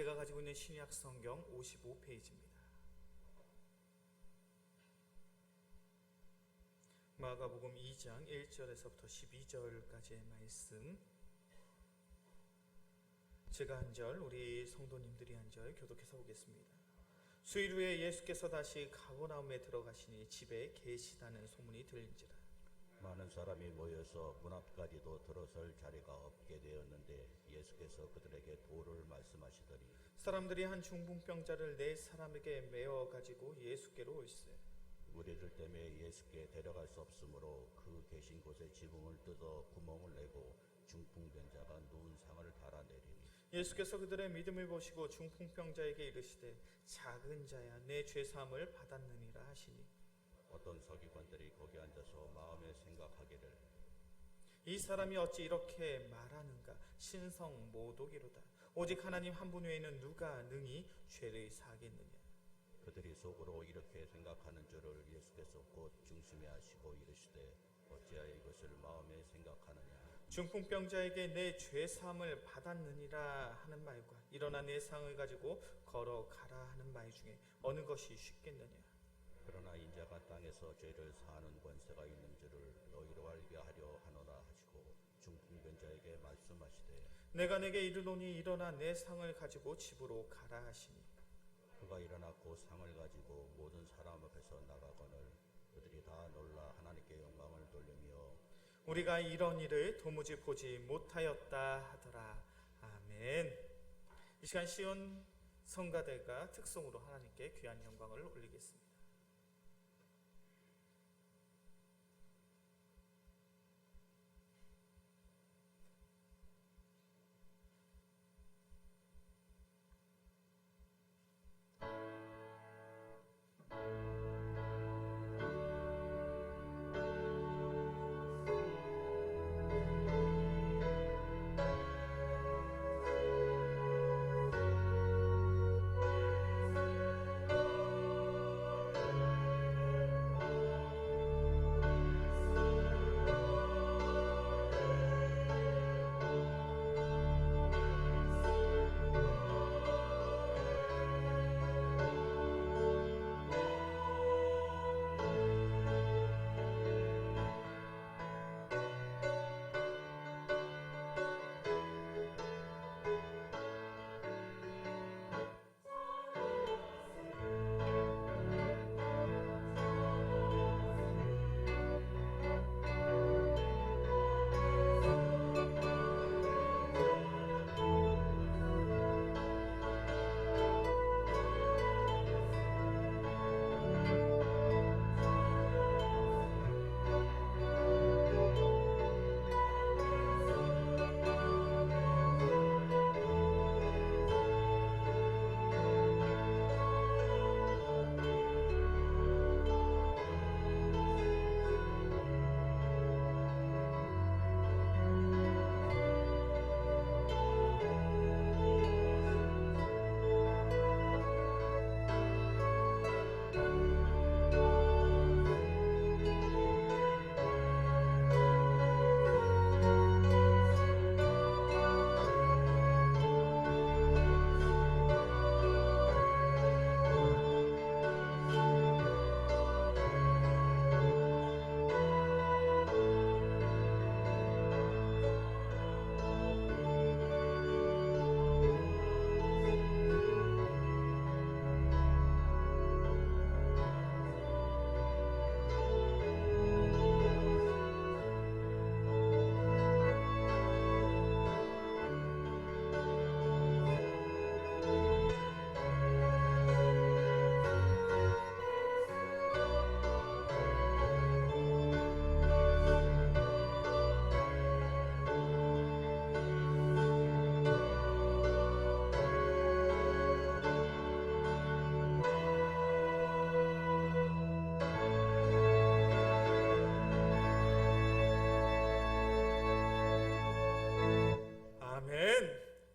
제가 가지고 있는 신약 성경 55페이지입니다. 마가복음 2장 1절에서부터 12절까지의 말씀, 제가 한 절, 우리 성도님들이 한 절 교독해서 보겠습니다. 수일 후에 예수께서 다시 가버나움에 들어가시니 집에 계시다는 소문이 들린지라. 많은 사람이 모여서 문 앞까지도 들어설 자리가 없게 되었는데 예수께서 그들에게 도를 말씀하시더니 사람들이 한 중풍병자를 네 사람에게 메어 가지고 예수께로 올세. 무리들 때문에 예수께 데려갈 수 없으므로 그 계신 곳에 지붕을 뜯어 구멍을 내고 중풍병자가 누운 상을 달아내리니 예수께서 그들의 믿음을 보시고 중풍병자에게 이르시되 작은 자야 내 죄사함을 받았느니라 하시니 어떤 서기관들이 거기 앉아서 마음에 생각하기를 이 사람이 어찌 이렇게 말하는가? 신성 모독이로다. 오직 하나님 한 분 외에는 누가 능히 죄를 사하겠느냐? 그들이 속으로 이렇게 생각하는 줄을 예수께서 곧 중심에 하시고 이르시되 어찌하여 이것을 마음에 생각하느냐. 중풍병자에게 내 죄사함을 받았느니라 하는 말과 일어나 내 상을 가지고 걸어가라 하는 말 중에 어느 것이 쉽겠느냐? 그러나 인자가 땅에서 죄를 사하는 권세가 있는 줄을 너희로 알게 하려 하노라 하시고 중풍병자에게 말씀하시되 내가 내게 이르노니 일어나 내 상을 가지고 집으로 가라 하시니 그가 일어나 그 상을 가지고 모든 사람 앞에서 나가거늘 그들이 다 놀라 하나님께 영광을 돌리며 우리가 이런 일을 도무지 보지 못하였다 하더라. 아멘. 이 시간 시온 성가대가 특송으로 하나님께 귀한 영광을 올리겠습니다.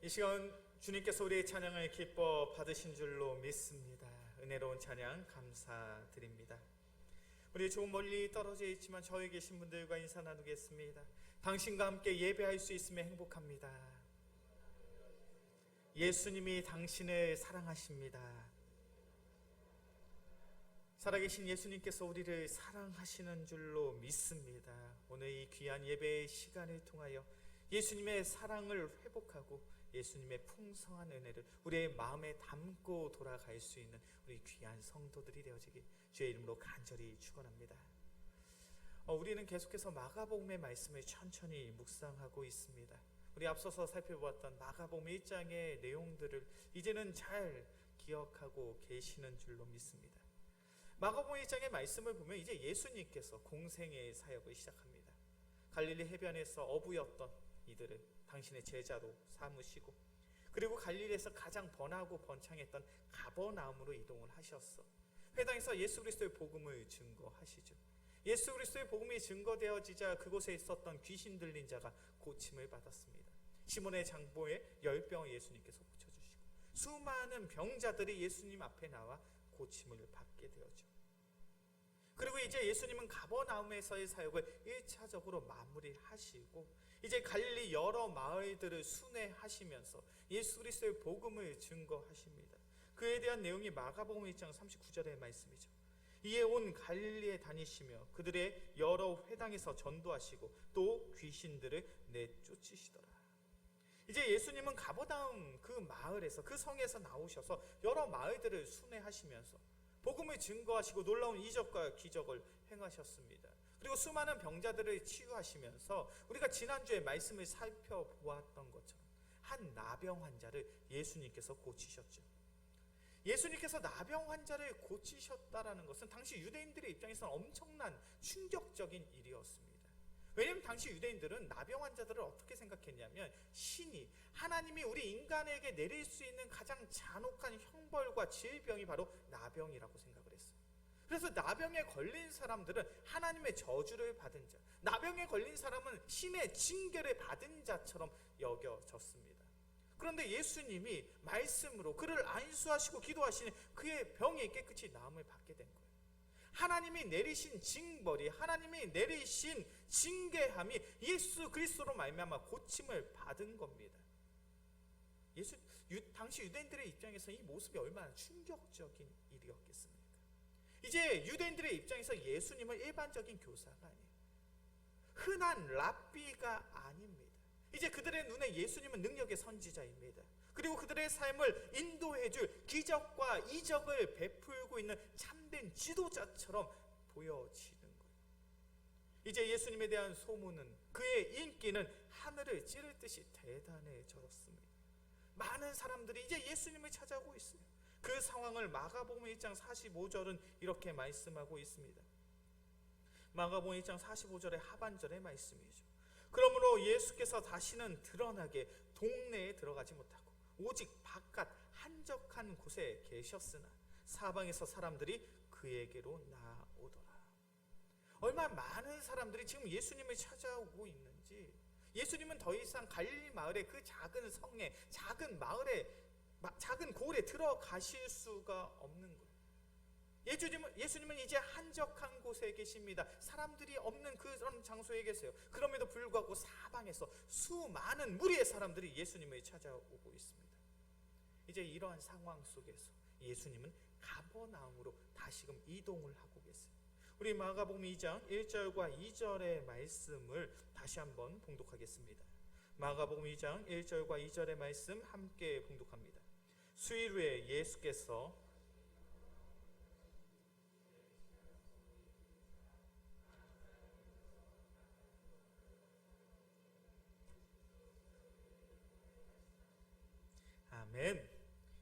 이 시간 주님께서 우리의 찬양을 기뻐 받으신 줄로 믿습니다. 은혜로운 찬양 감사드립니다. 우리 조금 멀리 떨어져 있지만 저희 계신 분들과 인사 나누겠습니다. 당신과 함께 예배할 수 있으면 행복합니다. 예수님이 당신을 사랑하십니다. 살아계신 예수님께서 우리를 사랑하시는 줄로 믿습니다. 오늘 이 귀한 예배의 시간을 통하여 예수님의 사랑을 회복하고 예수님의 풍성한 은혜를 우리의 마음에 담고 돌아갈 수 있는 우리 귀한 성도들이 되어지길 주의 이름으로 간절히 축원합니다. 우리는 계속해서 마가복음의 말씀을 천천히 묵상하고 있습니다. 우리 앞서서 살펴보았던 마가복음 1장의 내용들을 이제는 잘 기억하고 계시는 줄로 믿습니다. 마가복음 1장의 말씀을 보면 이제 예수님께서 공생의 사역을 시작합니다. 갈릴리 해변에서 어부였던 이들을 당신의 제자로 삼으시고, 그리고 갈릴리에서 가장 번하고 번창했던 가버나움으로 이동을 하셨어. 회당에서 예수 그리스도의 복음을 증거하시죠. 예수 그리스도의 복음이 증거되어지자 그곳에 있었던 귀신 들린 자가 고침을 받았습니다. 시몬의 장보에 열병을 예수님께서 고쳐주시고, 수많은 병자들이 예수님 앞에 나와 고침을 받게 되었죠. 그리고 이제 예수님은 가버나움에서의 사역을 1차적으로 마무리하시고 이제 갈릴리 여러 마을들을 순회하시면서 예수 그리스도의 복음을 증거하십니다. 그에 대한 내용이 마가복음 1장 39절의 말씀이죠. 이에 온 갈릴리에 다니시며 그들의 여러 회당에서 전도하시고 또 귀신들을 내쫓으시더라. 이제 예수님은 가버나움 그 마을에서, 그 성에서 나오셔서 여러 마을들을 순회하시면서 복음을 증거하시고 놀라운 이적과 기적을 행하셨습니다. 그리고 수많은 병자들을 치유하시면서 우리가 지난주에 말씀을 살펴보았던 것처럼 한 나병 환자를 예수님께서 고치셨죠. 예수님께서 나병 환자를 고치셨다라는 것은 당시 유대인들의 입장에서는 엄청난 충격적인 일이었습니다. 왜냐하면 당시 유대인들은 나병 환자들을 어떻게 생각했냐면 신이, 하나님이 우리 인간에게 내릴 수 있는 가장 잔혹한 형벌과 질병이 바로 나병이라고 생각을 했어요. 그래서 나병에 걸린 사람들은 하나님의 저주를 받은 자, 나병에 걸린 사람은 신의 징계를 받은 자처럼 여겨졌습니다. 그런데 예수님이 말씀으로 그를 안수하시고 기도하시니 그의 병이 깨끗이 나음을 받게 된 거예요. 하나님이 내리신 징벌이, 하나님이 내리신 징계함이 예수 그리스도로 말미암아 고침을 받은 겁니다. 당시 유대인들의 입장에서 이 모습이 얼마나 충격적인 일이었겠습니까? 이제 유대인들의 입장에서 예수님은 일반적인 교사가 아니에요. 흔한 랍비가 아닙니다. 이제 그들의 눈에 예수님은 능력의 선지자입니다. 그리고 그들의 삶을 인도해줄 기적과 이적을 베풀고 있는 참된 지도자처럼 보여지는 거예요. 이제 예수님에 대한 소문은, 그의 인기는 하늘을 찌를 듯이 대단해졌습니다. 많은 사람들이 이제 예수님을 찾아오고 있어요. 그 상황을 마가복음 1장 45절은 이렇게 말씀하고 있습니다. 마가복음 1장 45절의 하반절의 말씀이죠. 그러므로 예수께서 다시는 드러나게 동네에 들어가지 못하고 오직 바깥 한적한 곳에 계셨으나 사방에서 사람들이 그에게로 나오더라. 얼마나 많은 사람들이 지금 예수님을 찾아오고 있는지, 예수님은 더 이상 갈릴리 마을의 그 작은 성에, 작은 마을에, 작은 고을에 들어가실 수가 없는 거예요. 예수님은 이제 한적한 곳에 계십니다. 사람들이 없는 그런 장소에 계세요. 그럼에도 불구하고 사방에서 수많은 무리의 사람들이 예수님을 찾아오고 있습니다. 이제 이러한 상황 속에서 예수님은 가버나움으로 다시금 이동을 하고 계세요. 우리 마가복음 2장 1절과 2절의 말씀을 다시 한번 봉독하겠습니다. 마가복음 2장 1절과 2절의 말씀 함께 봉독합니다. 수일 후에 예수께서 아멘.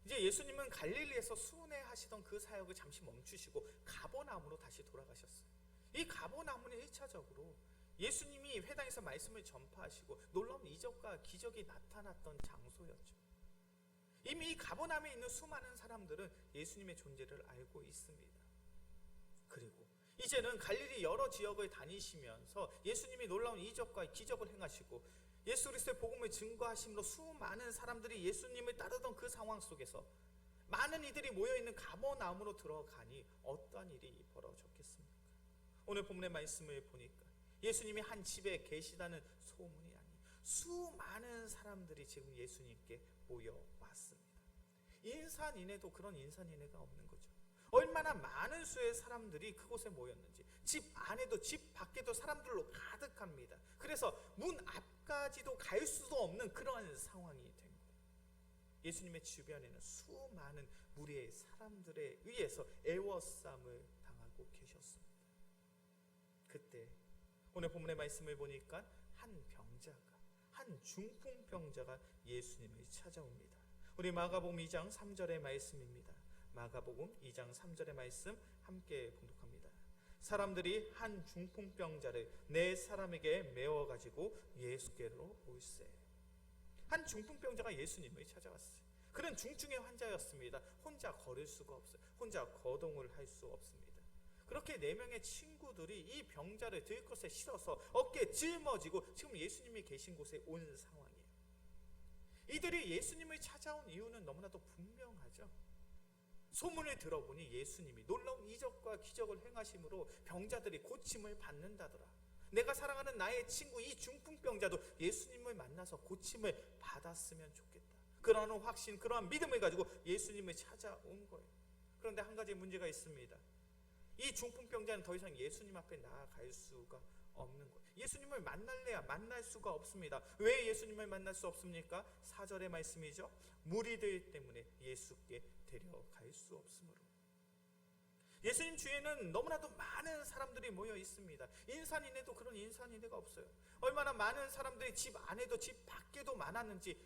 이제 예수님은 갈릴리에서 순회하시던 그 사역을 잠시 멈추시고 가버나움으로 다시 돌아가셨어요. 이 가버나움은 1차적으로 예수님이 회당에서 말씀을 전파하시고 놀라운 이적과 기적이 나타났던 장소였죠. 이미 이 가버나움에 있는 수많은 사람들은 예수님의 존재를 알고 있습니다. 그리고 이제는 갈릴리 여러 지역을 다니시면서 예수님이 놀라운 이적과 기적을 행하시고 예수 그리스도의 복음을 증거하심으로 수많은 사람들이 예수님을 따르던 그 상황 속에서 많은 이들이 모여있는 가버나움으로 들어가니 어떠한 일이 벌어졌겠습니까? 오늘 본문의 말씀을 보니까 예수님이 한 집에 계시다는 소문이 아닌 수많은 사람들이 지금 예수님께 모여왔습니다. 인산인해도 그런 인산인해가 없는 거죠. 얼마나 많은 수의 사람들이 그곳에 모였는지, 집 안에도 집 밖에도 사람들로 가득합니다. 그래서 문 앞까지도 갈 수도 없는 그러한 상황이 된 거예요. 예수님의 주변에는 수많은 무리의 사람들에 의해서 애워싸움을 당하고 계셨습니다. 그때 오늘 본문의 말씀을 보니까 한 중풍병자가 예수님을 찾아옵니다. 우리 마가복음 2장 3절의 말씀입니다. 마가복음 2장 3절의 말씀 함께 봉독합니다. 사람들이 한 중풍병자를 네 사람에게 메워가지고 예수께로 올세. 한 중풍병자가 예수님을 찾아왔어요. 그는 중증의 환자였습니다. 혼자 걸을 수가 없어요. 혼자 거동을 할 수 없습니다. 그렇게 네 명의 친구들이 이 병자를 들 것에 실어서 어깨에 짊어지고 지금 예수님이 계신 곳에 온 상황이에요. 이들이 예수님을 찾아온 이유는 너무나도 분명하죠. 소문을 들어보니 예수님이 놀라운 이적과 기적을 행하심으로 병자들이 고침을 받는다더라. 내가 사랑하는 나의 친구 이 중풍병자도 예수님을 만나서 고침을 받았으면 좋겠다. 그러한 확신, 그러한 믿음을 가지고 예수님을 찾아온 거예요. 그런데 한 가지 문제가 있습니다. 이 중풍병자는 더 이상 예수님 앞에 나아갈 수가 없는 거예요. 예수님을 만날래야 만날 수가 없습니다. 왜 예수님을 만날 수 없습니까? 4절의 말씀이죠. 무리들 때문에 예수께 데려갈 수 없으므로. 예수님 주위에는 너무나도 많은 사람들이 모여 있습니다. 인산인해도 그런 인산인해가 없어요. 얼마나 많은 사람들이 집 안에도 집 밖에도 많았는지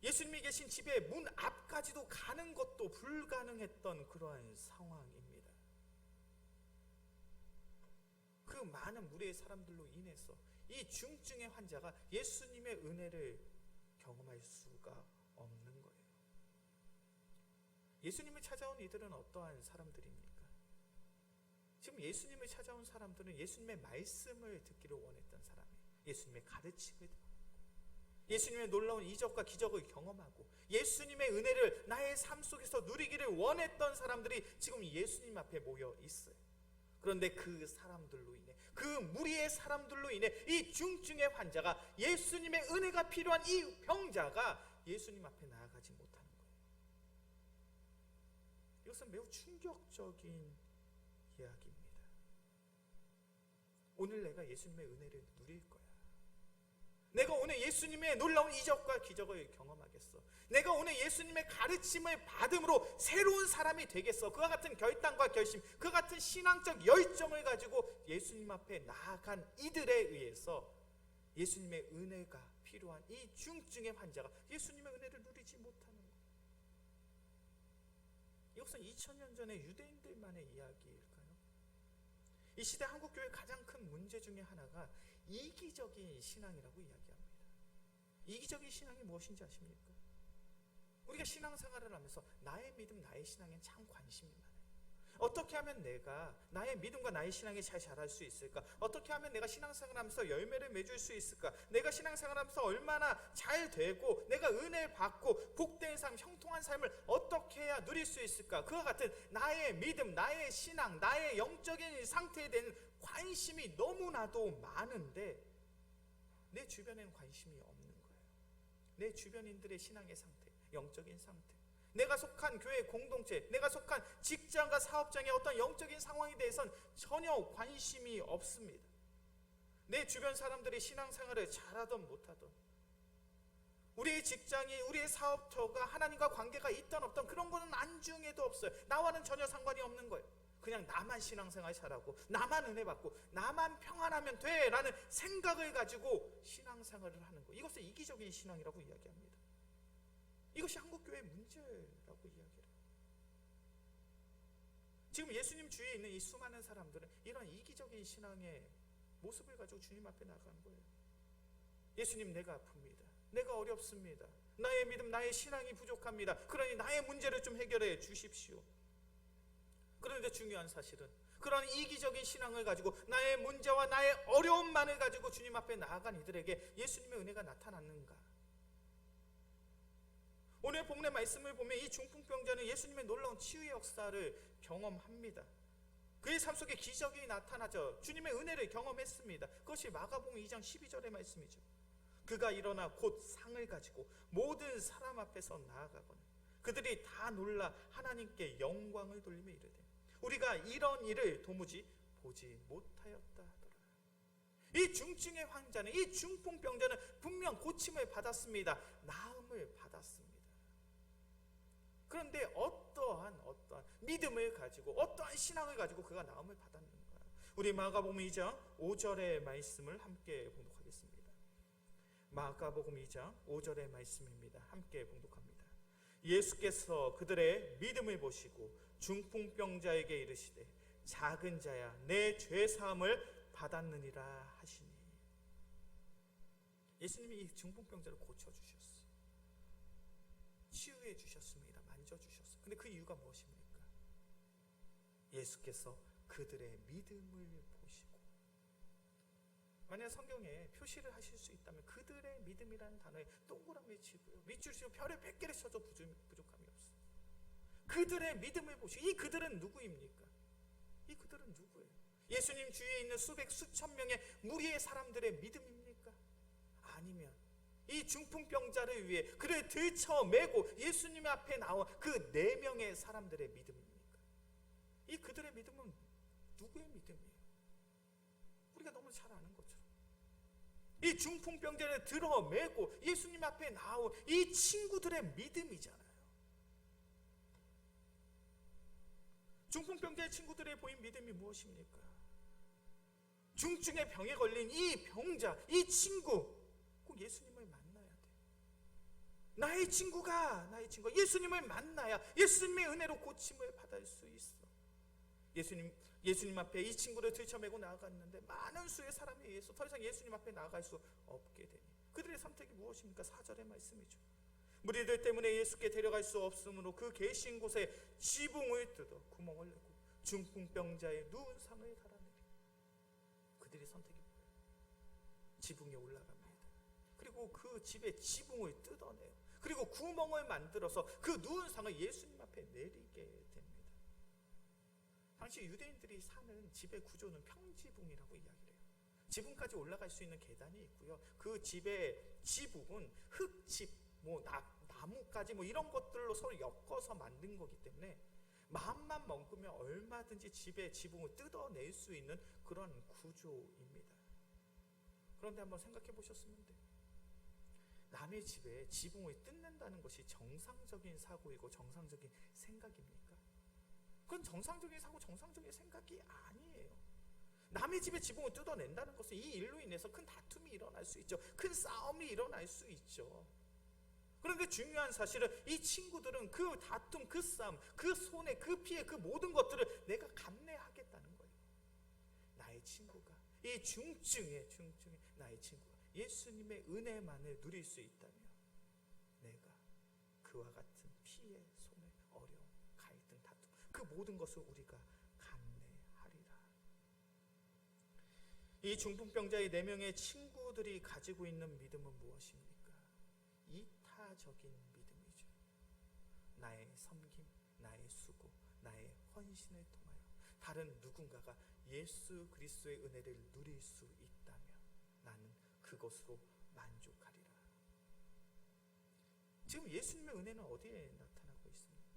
예수님이 계신 집의 문 앞까지도 가는 것도 불가능했던 그러한 상황입니다. 그 많은 무리의 사람들로 인해서 이 중증의 환자가 예수님의 은혜를 경험할 수가 없는 거예요. 예수님을 찾아온 이들은 어떠한 사람들입니까? 지금 예수님을 찾아온 사람들은 예수님의 말씀을 듣기를 원했던 사람이에요. 예수님의 가르침을 듣고 예수님의 놀라운 이적과 기적을 경험하고 예수님의 은혜를 나의 삶 속에서 누리기를 원했던 사람들이 지금 예수님 앞에 모여 있어요. 그런데 그 사람들로 인해, 그 무리의 사람들로 인해 이 중증의 환자가, 예수님의 은혜가 필요한 이 병자가 예수님 앞에 나아가지 못하는 거예요. 이것은 매우 충격적인 이야기입니다. 오늘 내가 예수님의 은혜를 누릴 거야. 내가 오늘 예수님의 놀라운 이적과 기적을 경험하겠어. 내가 오늘 예수님의 가르침을 받음으로 새로운 사람이 되겠어. 그와 같은 결단과 결심, 그와 같은 신앙적 열정을 가지고 예수님 앞에 나아간 이들에 의해서 예수님의 은혜가 필요한 이 중증의 환자가 예수님의 은혜를 누리지 못하는 거예요. 이것은 2000년 전의 유대인들만의 이야기일까요? 이 시대 한국교회의 가장 큰 문제 중에 하나가 이기적인 신앙이라고 이야기합니다. 이기적인 신앙이 무엇인지 아십니까? 우리가 신앙생활을 하면서 나의 믿음, 나의 신앙에 참 관심이 많아요. 어떻게 하면 내가 나의 믿음과 나의 신앙에 잘 자랄 수 있을까? 어떻게 하면 내가 신앙생활을 하면서 열매를 맺을 수 있을까? 내가 신앙생활을 하면서 얼마나 잘 되고 내가 은혜를 받고 복된 삶, 형통한 삶을 어떻게 해야 누릴 수 있을까? 그와 같은 나의 믿음, 나의 신앙, 나의 영적인 상태에 대한 관심이 너무나도 많은데 내 주변에는 관심이 없는 거예요. 내 주변인들의 신앙의 상태, 영적인 상태, 내가 속한 교회 공동체, 내가 속한 직장과 사업장의 어떤 영적인 상황에 대해서는 전혀 관심이 없습니다. 내 주변 사람들이 신앙생활을 잘하든 못하든, 우리의 직장이, 우리의 사업터가 하나님과 관계가 있든 없든 그런 거는 안중에도 없어요. 나와는 전혀 상관이 없는 거예요. 그냥 나만 신앙생활 잘하고 나만 은혜 받고 나만 평안하면 돼 라는 생각을 가지고 신앙생활을 하는 거, 이것을 이기적인 신앙이라고 이야기합니다. 이것이 한국교회의 문제라고 이야기해요. 지금 예수님 주위에 있는 이 수많은 사람들은 이런 이기적인 신앙의 모습을 가지고 주님 앞에 나간 거예요. 예수님, 내가 아픕니다. 내가 어렵습니다. 나의 믿음, 나의 신앙이 부족합니다. 그러니 나의 문제를 좀 해결해 주십시오. 그런데 중요한 사실은 그런 이기적인 신앙을 가지고 나의 문제와 나의 어려움만을 가지고 주님 앞에 나아간 이들에게 예수님의 은혜가 나타났는가? 오늘 본문의 말씀을 보면 이 중풍병자는 예수님의 놀라운 치유의 역사를 경험합니다. 그의 삶 속에 기적이 나타나죠. 주님의 은혜를 경험했습니다. 그것이 마가복음 2장 12절의 말씀이죠. 그가 일어나 곧 상을 가지고 모든 사람 앞에서 나아가거늘 그들이 다 놀라 하나님께 영광을 돌리며 이르되 우리가 이런 일을 도무지 보지 못하였다 하더라. 이 중증의 환자는, 이 중풍병자는 분명 고침을 받았습니다. 나음을 받았습니다. 그런데 어떠한 믿음을 가지고, 어떠한 신앙을 가지고 그가 나음을 받았는가? 우리 마가복음 2장 5절의 말씀을 함께 봉독하겠습니다. 마가복음 2장 5절의 말씀입니다. 함께 봉독합니다. 예수께서 그들의 믿음을 보시고 중풍병자에게 이르시되 작은 자야 내 죄사함을 받았느니라 하시니. 예수님이 이 중풍병자를 고쳐주셨어요. 치유해 주셨습니다. 만져주셨어요. 근데 그 이유가 무엇입니까? 예수께서 그들의 믿음을 보시고. 만약 성경에 표시를 하실 수 있다면 그들의 믿음이라는 단어에 동그라미 치고요, 밑줄 치고 별에 100개를 쳐도 부족함이 없어요. 그들의 믿음을 보시고. 이 그들은 누구입니까? 이 그들은 누구예요? 예수님 주위에 있는 수백 수천 명의 무리의 사람들의 믿음입니까? 아니면 이 중풍병자를 위해 그를 들쳐매고 예수님 앞에 나온 그 4명의 사람들의 믿음입니까? 이 그들의 믿음은 누구의 믿음이에요? 우리가 너무 잘 아는 것처럼 이 중풍병자를 들어매고 예수님 앞에 나온 이 친구들의 믿음이잖아요. 중풍병자의 친구들의 보인 믿음이 무엇입니까? 중증의 병에 걸린 이 병자, 이 친구 꼭 예수님을 만나야 돼. 나의 친구가 예수님을 만나야 예수님의 은혜로 고침을 받을 수 있어. 예수님 앞에 이 친구를 들쳐매고 나아갔는데 많은 수의 사람에 의해서 더 이상 예수님 앞에 나아갈 수 없게 되니 그들의 선택이 무엇입니까? 4절의 말씀이죠. 무리들 때문에 예수께 데려갈 수 없으므로 그 계신 곳에 지붕을 뜯어 구멍을 내고 중풍병자의 누운 상을 달아내리. 그들의 선택이 뭐예요? 지붕에 올라갑니다. 그리고 그 집의 지붕을 뜯어내요. 그리고 구멍을 만들어서 그 누운 상을 예수님 앞에 내리게 됩니다. 당시 유대인들이 사는 집의 구조는 평지붕이라고 이야기를 해요. 지붕까지 올라갈 수 있는 계단이 있고요. 그 집의 지붕은 흙집, 나무까지 이런 것들로 서로 엮어서 만든 거기 때문에 마음만 먹으면 얼마든지 집의 지붕을 뜯어낼 수 있는 그런 구조입니다. 그런데 한번 생각해 보셨으면 돼요. 남의 집에 지붕을 뜯는다는 것이 정상적인 사고이고 정상적인 생각입니까? 그건 정상적인 사고, 정상적인 생각이 아니에요. 남의 집에 지붕을 뜯어낸다는 것은 이 일로 인해서 큰 다툼이 일어날 수 있죠. 큰 싸움이 일어날 수 있죠. 그런데 중요한 사실은 이 친구들은 그 다툼, 그 싸움, 그 손해, 그 피해, 그 모든 것들을 내가 감내하겠다는 거예요. 나의 친구가, 이 중증의 나의 친구가 예수님의 은혜만을 누릴 수 있다면 내가 그와 같은 피해, 손해, 어려움, 갈등, 다툼, 그 모든 것을 우리가 감내하리라. 이 중풍병자의 4명의 친구들이 가지고 있는 믿음은 무엇입니까? 이타적인 믿음이죠. 나의 섬김, 나의 수고, 나의 헌신을 통하여 다른 누군가가 예수 그리스도의 은혜를 누릴 수 있다면 나는 그것으로 만족하리라. 지금 예수님의 은혜는 어디에 나타나고 있습니까?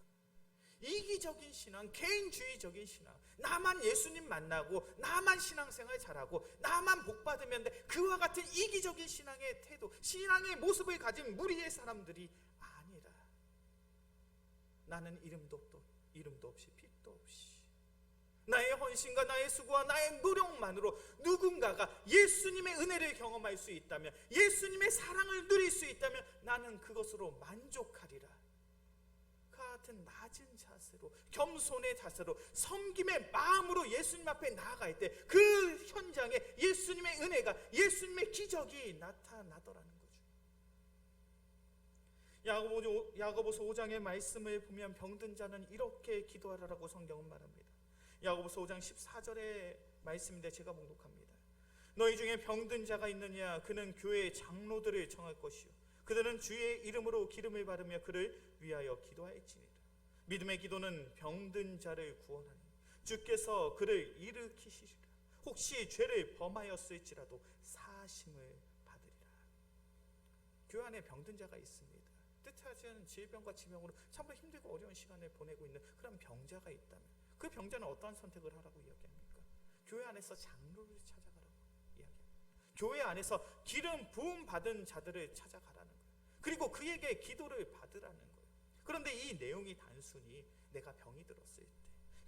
이기적인 신앙, 개인주의적인 신앙, 나만 예수님 만나고 나만 신앙생활 잘하고 나만 복받으면 돼, 그와 같은 이기적인 신앙의 태도, 신앙의 모습을 가진 무리의 사람들이 아니라 나는 이름도 없이 빛도 없이 나의 헌신과 나의 수고와 나의 노력만으로 누군가가 예수님의 은혜를 경험할 수 있다면, 예수님의 사랑을 누릴 수 있다면 나는 그것으로 만족하리라. 그 같은 낮은 자세로, 겸손의 자세로, 섬김의 마음으로 예수님 앞에 나아갈 때 그 현장에 예수님의 은혜가, 예수님의 기적이 나타나더라는 거죠. 야고보서 5장의 말씀을 보면 병든 자는 이렇게 기도하라고 성경은 말합니다. 야고보서 5장 14절의 말씀인데 제가 봉독합니다. 너희 중에 병든 자가 있느냐? 그는 교회의 장로들을 청할 것이요 그들은 주의 이름으로 기름을 바르며 그를 위하여 기도할지니라. 믿음의 기도는 병든 자를 구원하니 주께서 그를 일으키시리라. 혹시 죄를 범하였을지라도 사하심을 받으리라. 교회 안에 병든 자가 있습니다. 뜻하지 않은 질병과 지병으로 참으로 힘들고 어려운 시간을 보내고 있는 그런 병자가 있다면 그 병자는 어떠한 선택을 하라고 이야기합니까? 교회 안에서 장로를 찾아가라고 이야기합니다. 교회 안에서 기름 부음 받은 자들을 찾아가라는 거예요. 그리고 그에게 기도를 받으라는 거예요. 그런데 이 내용이 단순히 내가 병이 들었을 때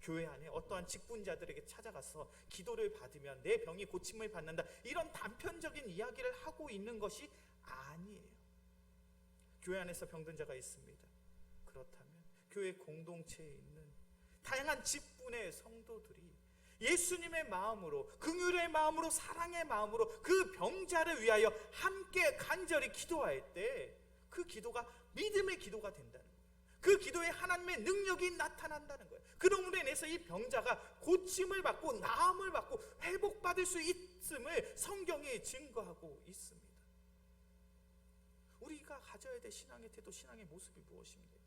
교회 안에 어떠한 직분자들에게 찾아가서 기도를 받으면 내 병이 고침을 받는다, 이런 단편적인 이야기를 하고 있는 것이 아니에요. 교회 안에서 병든 자가 있습니다. 그렇다면 교회 공동체에 있는 다양한 직분의 성도들이 예수님의 마음으로, 긍휼의 마음으로, 사랑의 마음으로 그 병자를 위하여 함께 간절히 기도할 때 그 기도가 믿음의 기도가 된다는 거예요. 그 기도에 하나님의 능력이 나타난다는 거예요. 그러므로 인해서 이 병자가 고침을 받고 나음을 받고 회복받을 수 있음을 성경이 증거하고 있습니다. 우리가 가져야 될 신앙의 태도, 신앙의 모습이 무엇입니까?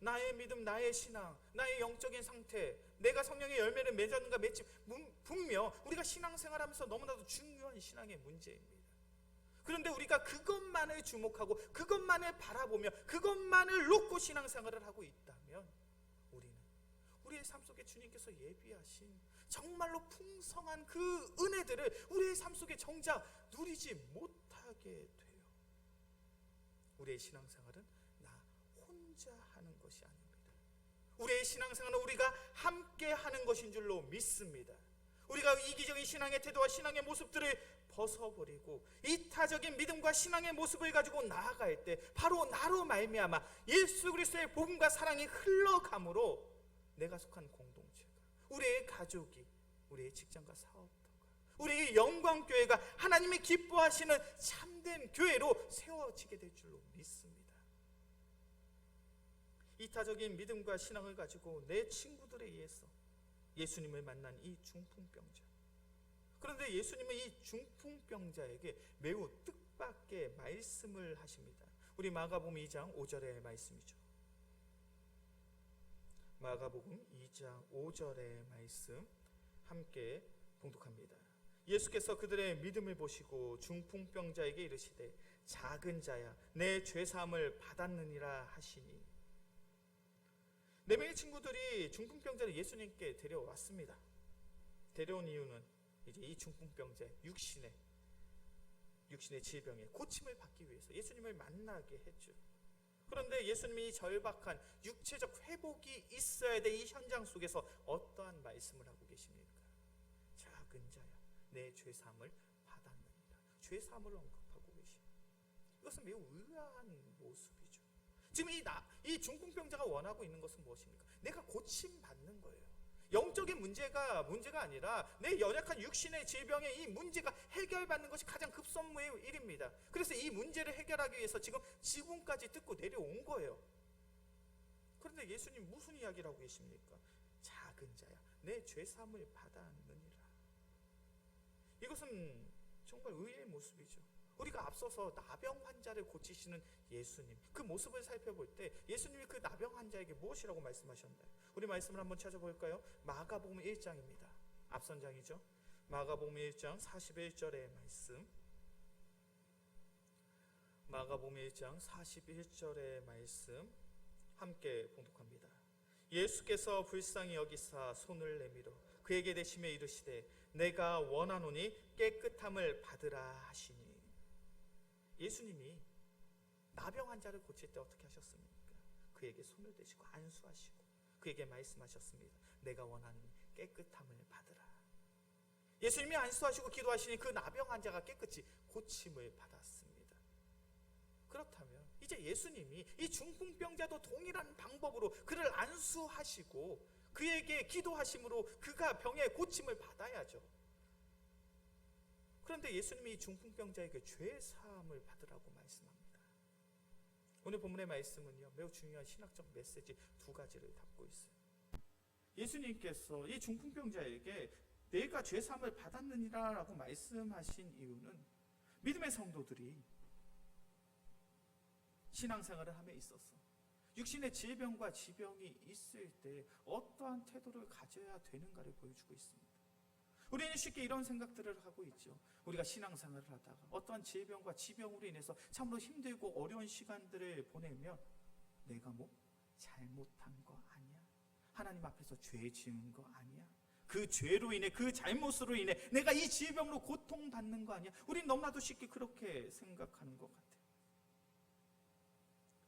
나의 믿음, 나의 신앙, 나의 영적인 상태, 내가 성령의 열매를 맺었는가 맺지, 분명 우리가 신앙생활하면서 너무나도 중요한 신앙의 문제입니다. 그런데 우리가 그것만을 주목하고 그것만을 바라보며 그것만을 놓고 신앙생활을 하고 있다면 우리는 우리의 삶 속에 주님께서 예비하신 정말로 풍성한 그 은혜들을 우리의 삶 속에 정작 누리지 못하게 돼요. 우리의 신앙생활은 나 혼자 하는 것이 아닙니다. 우리의 신앙생활은 우리가 함께 하는 것인 줄로 믿습니다. 우리가 이기적인 신앙의 태도와 신앙의 모습들을 벗어버리고 이타적인 믿음과 신앙의 모습을 가지고 나아갈 때 바로 나로 말미암아 예수 그리스도의 복음과 사랑이 흘러감으로 내가 속한 공동체가, 우리의 가족이, 우리의 직장과 사업터가, 우리의 영광교회가 하나님이 기뻐하시는 참된 교회로 세워지게 될 줄로 믿습니다. 이타적인 믿음과 신앙을 가지고 내 친구들에 의해서 예수님을 만난 이 중풍병자, 그런데 예수님은 이 중풍병자에게 매우 뜻밖의 말씀을 하십니다. 우리 마가복음 2장 5절의 말씀이죠. 마가복음 2장 5절의 말씀 함께 봉독합니다. 예수께서 그들의 믿음을 보시고 중풍병자에게 이르시되 작은 자야 내 죄사함을 받았느니라 하시니, 4명의 친구들이 중풍병자를 예수님께 데려왔습니다. 데려온 이유는 이제 이 중풍병자의 육신의 질병에 고침을 받기 위해서 예수님을 만나게 했죠. 그런데 예수님이 절박한 육체적 회복이 있어야 될 이 현장 속에서 어떠한 말씀을 하고 계십니까? 작은 자야 내 죄사함을 받았느니라. 죄사함을 언급하고 계십니다. 이것은 매우 의아한 모습이죠. 지금 이 중풍병자가 원하고 있는 것은 무엇입니까? 내가 고침받는 거예요. 영적인 문제가 아니라 내 연약한 육신의 질병의 이 문제가 해결받는 것이 가장 급선무의 일입니다. 그래서 이 문제를 해결하기 위해서 지금 지붕까지 뜯고 내려온 거예요. 그런데 예수님 무슨 이야기를 하고 계십니까? 작은 자야 내 죄사함을 받았느니라. 이것은 정말 의외의 모습이죠. 우리가 앞서서 나병 환자를 고치시는 예수님, 그 모습을 살펴볼 때 예수님이 그 나병 환자에게 무엇이라고 말씀하셨나요? 우리 말씀을 한번 찾아볼까요? 마가복음 1장입니다. 앞선 장이죠. 마가복음 1장 41절의 말씀. 마가복음 1장 41절의 말씀 함께 봉독합니다. 예수께서 불쌍히 여기사 손을 내밀어 그에게 대시며 이르시되 내가 원하노니 깨끗함을 받으라 하시니. 예수님이 나병 환자를 고칠 때 어떻게 하셨습니까? 그에게 손을 대시고 안수하시고 그에게 말씀하셨습니다. 내가 원하는 깨끗함을 받으라. 예수님이 안수하시고 기도하시니 그 나병 환자가 깨끗이 고침을 받았습니다. 그렇다면 이제 예수님이 이 중풍병자도 동일한 방법으로 그를 안수하시고 그에게 기도하심으로 그가 병의 고침을 받아야죠. 그런데 예수님이 이 중풍병자에게 죄 사함을 받으라고 말씀합니다. 오늘 본문의 말씀은요, 매우 중요한 신학적 메시지 2가지를 담고 있어요. 예수님께서 이 중풍병자에게 내가 죄 사함을 받았느니라 라고 말씀하신 이유는 믿음의 성도들이 신앙생활을 함에 있어서 육신의 질병과 지병이 있을 때 어떠한 태도를 가져야 되는가를 보여주고 있습니다. 우리는 쉽게 이런 생각들을 하고 있죠. 우리가 신앙생활을 하다가 어떠한 질병과 지병으로 인해서 참으로 힘들고 어려운 시간들을 보내면 내가 뭐 잘못한 거 아니야? 하나님 앞에서 죄 지은 거 아니야? 그 죄로 인해, 그 잘못으로 인해 내가 이 질병으로 고통받는 거 아니야? 우린 너무나도 쉽게 그렇게 생각하는 것 같아요.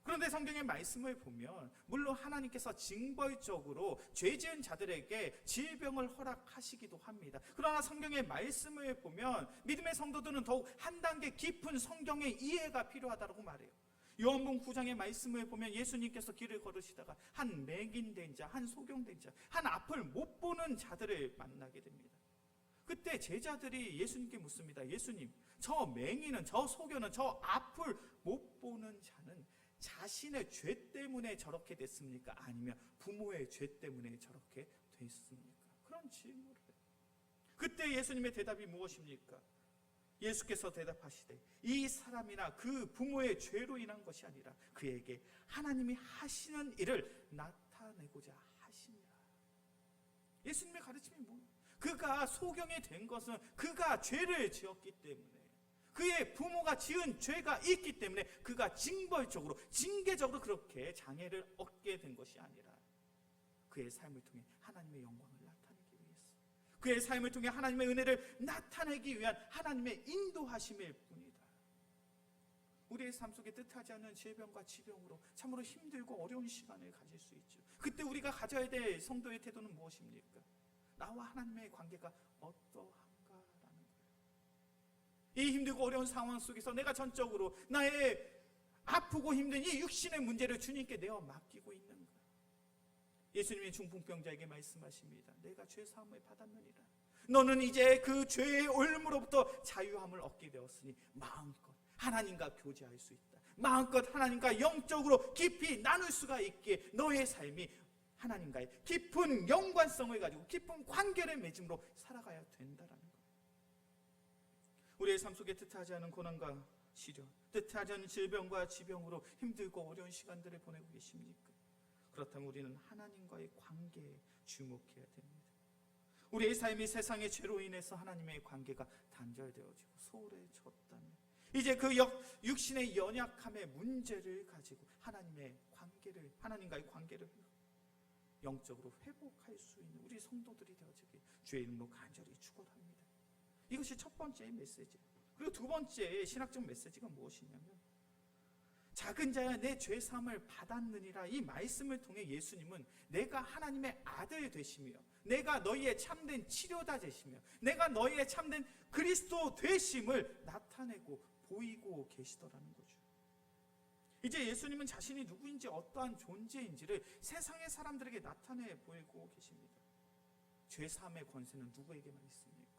그런데 성경의 말씀을 보면 물론 하나님께서 징벌적으로 죄 지은 자들에게 질병을 허락하시기도 합니다. 그러나 성경의 말씀을 보면 믿음의 성도들은 더욱 한 단계 깊은 성경의 이해가 필요하다고 말해요. 요한복음 9장의 말씀을 보면 예수님께서 길을 걸으시다가 한 맹인된 자, 한 소경된 자, 한 앞을 못 보는 자들을 만나게 됩니다. 그때 제자들이 예수님께 묻습니다. 예수님, 저 맹인은, 저 소경은, 저 앞을 못 보는 자는 자신의 죄 때문에 저렇게 됐습니까? 아니면 부모의 죄 때문에 저렇게 됐습니까? 그런 질문을 해요. 그때 예수님의 대답이 무엇입니까? 예수께서 대답하시되 이 사람이나 그 부모의 죄로 인한 것이 아니라 그에게 하나님이 하시는 일을 나타내고자 하시니라. 예수님의 가르침이 뭐예요? 그가 소경이 된 것은 그가 죄를 지었기 때문에, 그의 부모가 지은 죄가 있기 때문에 그가 징벌적으로, 징계적으로 그렇게 장애를 얻게 된 것이 아니라 그의 삶을 통해 하나님의 영광을 나타내기 위해서, 그의 삶을 통해 하나님의 은혜를 나타내기 위한 하나님의 인도하심일 뿐이다. 우리의 삶 속에 뜻하지 않은 질병과 지병으로 참으로 힘들고 어려운 시간을 가질 수 있죠. 그때 우리가 가져야 될 성도의 태도는 무엇입니까? 나와 하나님의 관계가 어떠한가라는 거예요. 이 힘들고 어려운 상황 속에서 내가 전적으로 나의 아프고 힘든 이 육신의 문제를 주님께 내어 맡기고 있는 거예요. 예수님이 중풍병자에게 말씀하십니다. 내가 죄 사함을 받았느니라. 너는 이제 그 죄의 올무로부터 자유함을 얻게 되었으니 마음껏 하나님과 교제할 수 있다. 마음껏 하나님과 영적으로 깊이 나눌 수가 있기에 너의 삶이 하나님과의 깊은 연관성을 가지고 깊은 관계를 맺음으로 살아가야 된다라는 거예요. 우리의 삶 속에 뜻하지 않은 고난과 시련, 뜻하지 않은 질병과 지병으로 힘들고 어려운 시간들을 보내고 계십니까? 그렇다면 우리는 하나님과의 관계에 주목해야 됩니다. 우리의 삶이 세상의 죄로 인해서 하나님의 관계가 단절되어지고 소홀해졌다면 이제 그 육신의 연약함의 문제를 가지고 하나님과의 관계를 영적으로 회복할 수 있는 우리 성도들이 되어지길 주의 이름으로 간절히 축원합니다. 이것이 첫 번째 메시지예요. 그리고 두 번째 신학적 메시지가 무엇이냐면 작은 자야 내 죄 사함을 받았느니라. 이 말씀을 통해 예수님은 내가 하나님의 아들 되시며 내가 너희의 참된 치료자 되시며 내가 너희의 참된 그리스도 되심을 나타내고 보이고 계시더라는 거죠. 이제 예수님은 자신이 누구인지 어떠한 존재인지를 세상의 사람들에게 나타내 보이고 계십니다. 죄 사함의 권세는 누구에게만 있습니까?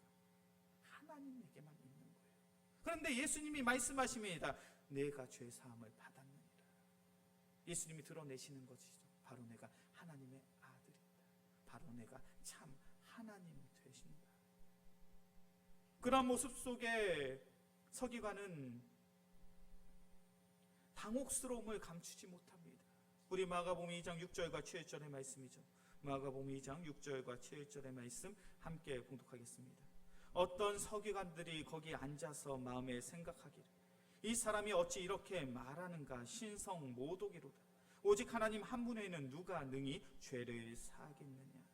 하나님에게만 있는 거예요. 그런데 예수님이 말씀하십니다. 내가 죄 사함을 받았느니라. 예수님이 드러내시는 것이죠. 바로 내가 하나님의 아들이다. 바로 내가 참 하나님 되신다. 그런 모습 속에 서기관은 당혹스러움을 감추지 못합니다. 우리 마가복음 2장 6절과 7절의 말씀이죠. 마가복음 2장 6절과 7절의 말씀 함께 봉독하겠습니다. 어떤 서기관들이 거기 앉아서 마음에 생각하기를 이 사람이 어찌 이렇게 말하는가 신성 모독이로다. 오직 하나님 한 분에는 누가 능히 죄를 사하겠느냐.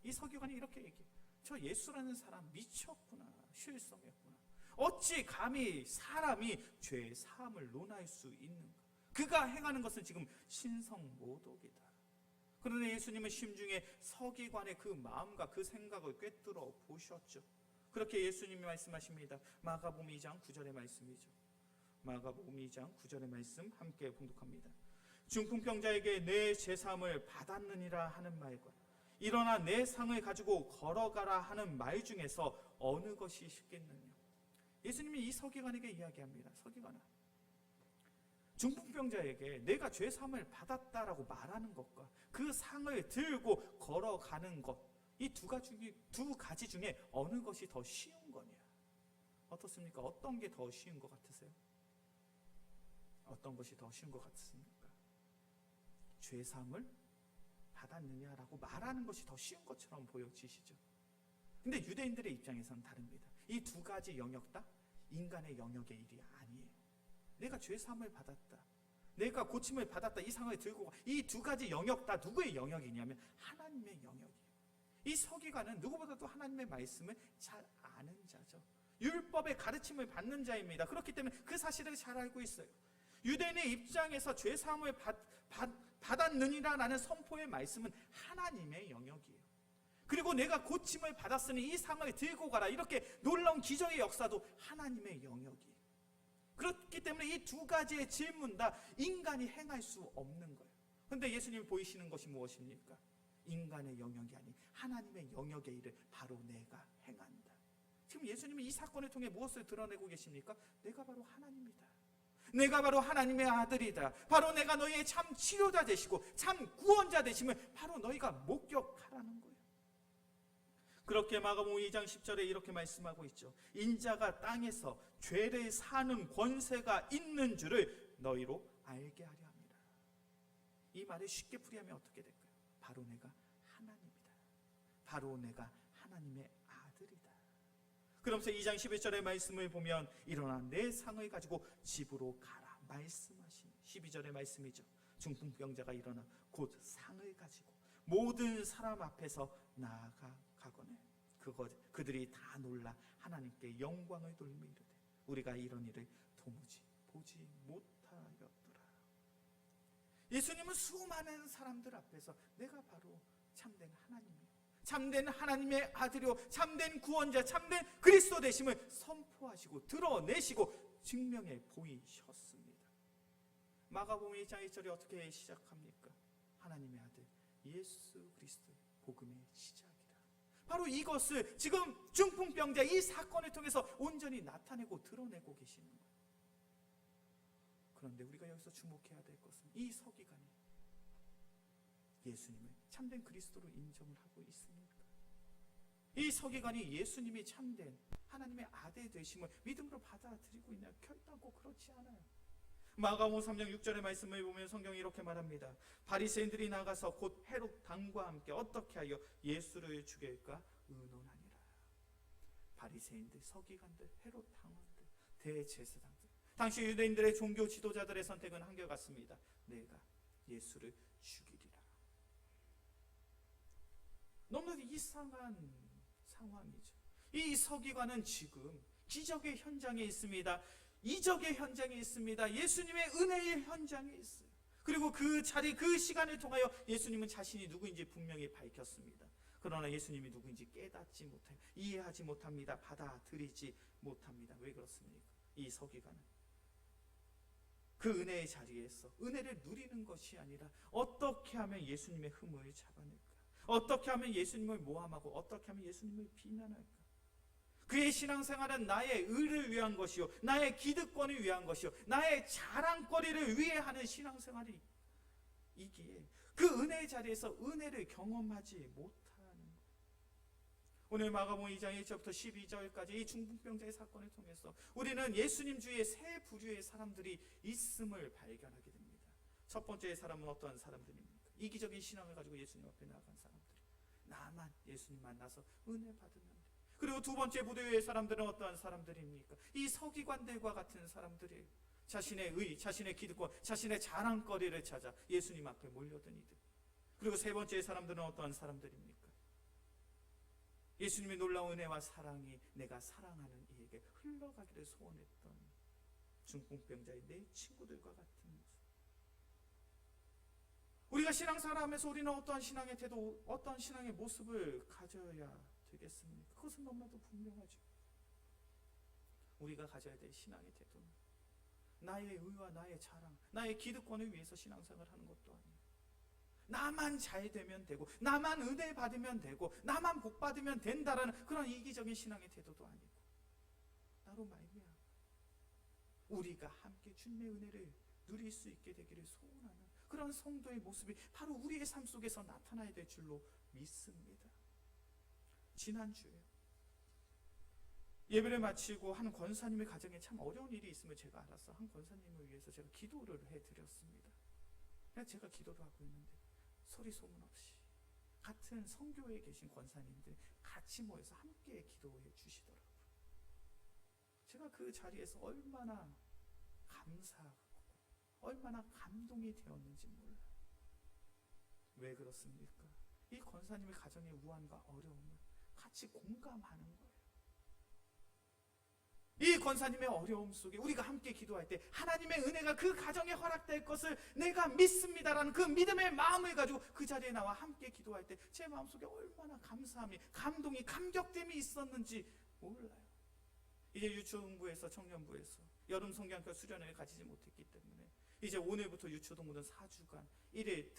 이 서기관이 이렇게 얘기해요. 저 예수라는 사람 미쳤구나. 실성했구나. 어찌 감히 사람이 죄의 사함을 논할 수 있는가. 그가 행하는 것은 지금 신성 모독이다. 그런데 예수님은 심중에 서기관의 그 마음과 그 생각을 꿰뚫어 보셨죠. 그렇게 예수님이 말씀하십니다. 마가복음 2장 9절의 말씀이죠. 마가복음 2장 9절의 말씀 함께 봉독합니다. 중풍병자에게 내 죄사함을 받았느니라 하는 말과 일어나 내 상을 가지고 걸어가라 하는 말 중에서 어느 것이 쉽겠느냐. 예수님이 이 서기관에게 이야기합니다. 서기관아, 중풍병자에게 내가 죄사함을 받았다라고 말하는 것과 그 상을 들고 걸어가는 것, 이 두 가지 중에 어느 것이 더 쉬운 거냐. 어떻습니까? 어떤 게 더 쉬운 것 같으세요? 어떤 것이 더 쉬운 것 같습니까? 죄사함을 받았느냐라고 말하는 것이 더 쉬운 것처럼 보여지시죠. 근데 유대인들의 입장에서는 다릅니다. 이 두 가지 영역 다 인간의 영역의 일이 아니에요. 내가 죄 사함을 받았다, 내가 고침을 받았다, 이 상황에 들고 가. 이 두 가지 영역 다 누구의 영역이냐면 하나님의 영역이에요. 이 서기관은 누구보다도 하나님의 말씀을 잘 아는 자죠. 율법의 가르침을 받는 자입니다. 그렇기 때문에 그 사실을 잘 알고 있어요. 유대인의 입장에서 죄 사함을 받았느니라는 선포의 말씀은 하나님의 영역이에요. 그리고 내가 고침을 받았으니 이 상황에 들고 가라, 이렇게 놀라운 기적의 역사도 하나님의 영역이에요. 그렇기 때문에 이 두 가지의 질문 다 인간이 행할 수 없는 거예요. 그런데 예수님이 보이시는 것이 무엇입니까? 인간의 영역이 아닌 하나님의 영역의 일을 바로 내가 행한다. 지금 예수님이 이 사건을 통해 무엇을 드러내고 계십니까? 내가 바로 하나님이다, 내가 바로 하나님의 아들이다, 바로 내가 너희의 참 치료자 되시고 참 구원자 되심을 바로 너희가 목격하라는 거예요. 그렇게 마가복음 2장 10절에 이렇게 말씀하고 있죠. 인자가 땅에서 죄를 사는 권세가 있는 줄을 너희로 알게 하려 합니다. 이 말을 쉽게 풀이하면 어떻게 될까요? 바로 내가 하나님이다, 바로 내가 하나님의 아들이다. 그러면서 2장 11절의 말씀을 보면 일어나 내 상을 가지고 집으로 가라 말씀하신 12절의 말씀이죠. 중풍병자가 일어나 곧 상을 가지고 모든 사람 앞에서 나아가거늘 그들이 다 놀라 하나님께 영광을 돌리며 이르되 우리가 이런 일을 도무지 보지 못하였더라. 예수님은 수많은 사람들 앞에서 내가 바로 참된 하나님이요, 참된 하나님의 아들이요, 참된 구원자, 참된 그리스도 되심을 선포하시고 드러내시고 증명해 보이셨습니다. 마가복음 2장 1절이 어떻게 시작합니까? 하나님의 아들 예수 그리스도의 복음의 시작이라. 바로 이것을 지금 중풍병자 이 사건을 통해서 온전히 나타내고 드러내고 계시는 거예요. 그런데 우리가 여기서 주목해야 될 것은 이 서기관이 예수님을 참된 그리스도로 인정을 하고 있습니까? 이 서기관이 예수님이 참된 하나님의 아들 되심을 믿음으로 받아들이고 있나요? 결단코 그렇지 않아요. 마가복음 3장 6절의 말씀을 보면 성경이 이렇게 말합니다. 바리새인들이 나가서 곧 헤롯 당과 함께 어떻게 하여 예수를 죽일까 의논하니라. 바리새인들, 서기관들, 헤롯 당원들, 대제사장들, 당시 유대인들의 종교 지도자들의 선택은 한결같습니다. 내가 예수를 죽이리라. 너무 이상한 상황이죠. 이 서기관은 지금 기적의 현장에 있습니다. 이적의 현장에 있습니다. 예수님의 은혜의 현장에 있어요. 그리고 그 자리, 그 시간을 통하여 예수님은 자신이 누구인지 분명히 밝혔습니다. 그러나 예수님이 누구인지 깨닫지 못해요. 이해하지 못합니다. 받아들이지 못합니다. 왜 그렇습니까? 이 서기관은 그 은혜의 자리에서 은혜를 누리는 것이 아니라 어떻게 하면 예수님의 흠을 잡아낼까, 어떻게 하면 예수님을 모함하고 어떻게 하면 예수님을 비난할까. 그의 신앙생활은 나의 의를 위한 것이요, 나의 기득권을 위한 것이요, 나의 자랑거리를 위해 하는 신앙생활이 이기에 그 은혜의 자리에서 은혜를 경험하지 못하는 거예요. 오늘 마가복음 2장 1절부터 12절까지 이 중풍병자의 사건을 통해서 우리는 예수님 주위에 세 부류의 사람들이 있음을 발견하게 됩니다. 첫 번째 사람은 어떠한 사람들입니까? 이기적인 신앙을 가지고 예수님 앞에 나아간 사람들. 나만 예수님 만나서 은혜 받으면 돼. 그리고 두 번째 부류의 사람들은 어떠한 사람들입니까? 이 서기관들과 같은 사람들이에요. 자신의 의, 자신의 기득권, 자신의 자랑거리를 찾아 예수님 앞에 몰려든 이들. 그리고 세 번째 사람들은 어떠한 사람들입니까? 예수님의 놀라운 은혜와 사랑이 내가 사랑하는 이에게 흘러가기를 소원했던 중풍병자의 내 친구들과 같은 모습. 우리가 신앙생활하면서 우리는 어떠한 신앙의 태도, 어떠한 신앙의 모습을 가져야 되겠습니까? 그것은 너무나도 분명하죠. 우리가 가져야 될 신앙의 태도는 나의 의와 나의 자랑, 나의 기득권을 위해서 신앙생활을 하는 것도 아니에요. 나만 잘 되면 되고, 나만 은혜 받으면 되고, 나만 복 받으면 된다라는 그런 이기적인 신앙의 태도도 아니고, 나로 말미암아 우리가 함께 주님의 은혜를 누릴 수 있게 되기를 소원하는 그런 성도의 모습이 바로 우리의 삶 속에서 나타나야 될 줄로 믿습니다. 지난주에 예배를 마치고 한 권사님의 가정에 참 어려운 일이 있으면 제가 알아서 한 권사님을 위해서 제가 기도를 해드렸습니다. 그냥 제가 기도를 하고 있는데 소리 소문 없이 같은 성교회에 계신 권사님들이 같이 모여서 함께 기도해 주시더라고요. 제가 그 자리에서 얼마나 감사하고 얼마나 감동이 되었는지 몰라요. 왜 그렇습니까? 이 권사님의 가정의 우환과 어려움을 같이 공감하는 거예요. 이 권사님의 어려움 속에 우리가 함께 기도할 때 하나님의 은혜가 그 가정에 허락될 것을 내가 믿습니다라는 그 믿음의 마음을 가지고 그 자리에 나와 함께 기도할 때 제 마음속에 얼마나 감사함이, 감동이, 감격됨이 있었는지 몰라요. 이제 유초동부에서, 청년부에서 여름 성경학교 수련회를 가지지 못했기 때문에 이제 오늘부터 유초동부는 4주간 1일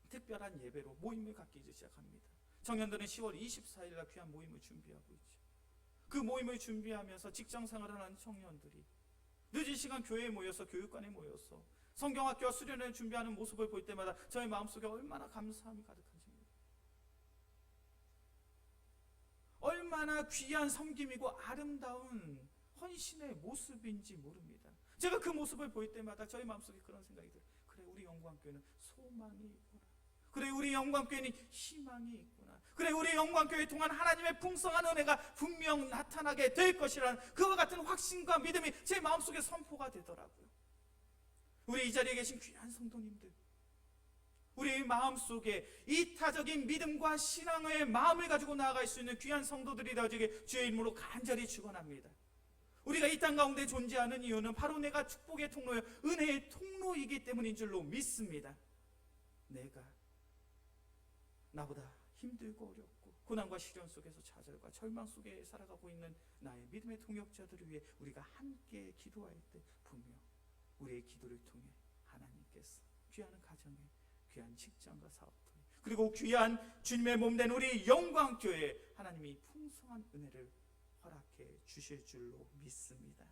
특별한 예배로 모임을 갖기 이제 시작합니다. 청년들은 10월 24일 날 귀한 모임을 준비하고 있죠. 그 모임을 준비하면서 직장 생활을 하는 청년들이 늦은 시간 교회에 모여서, 교육관에 모여서 성경학교와 수련회를 준비하는 모습을 볼 때마다 저의 마음속에 얼마나 감사함이 가득한지 모릅니다. 얼마나 귀한 섬김이고 아름다운 헌신의 모습인지 모릅니다. 제가 그 모습을 볼 때마다 저의 마음속에 그런 생각이 들어요. 그래, 우리 영광교회는 소망이 있구나. 그래, 우리 영광교회는 희망이 있구나. 그래, 우리 영광교회 통한 하나님의 풍성한 은혜가 분명 나타나게 될 것이라는 그와 같은 확신과 믿음이 제 마음속에 선포가 되더라고요. 우리 이 자리에 계신 귀한 성도님들, 우리 마음속에 이타적인 믿음과 신앙의 마음을 가지고 나아갈 수 있는 귀한 성도들이 되어지게 주의 이름으로 간절히 축원합니다. 우리가 이 땅 가운데 존재하는 이유는 바로 내가 축복의 통로요, 은혜의 통로이기 때문인 줄로 믿습니다. 내가 나보다 힘들고 어렵고 고난과 시련 속에서 좌절과 절망 속에 살아가고 있는 나의 믿음의 동역자들을 위해 우리가 함께 기도할 때 분명 우리의 기도를 통해 하나님께서 귀한 가정에, 귀한 직장과 사업터에, 그리고 귀한 주님의 몸된 우리 영광교회에 하나님이 풍성한 은혜를 허락해 주실 줄로 믿습니다.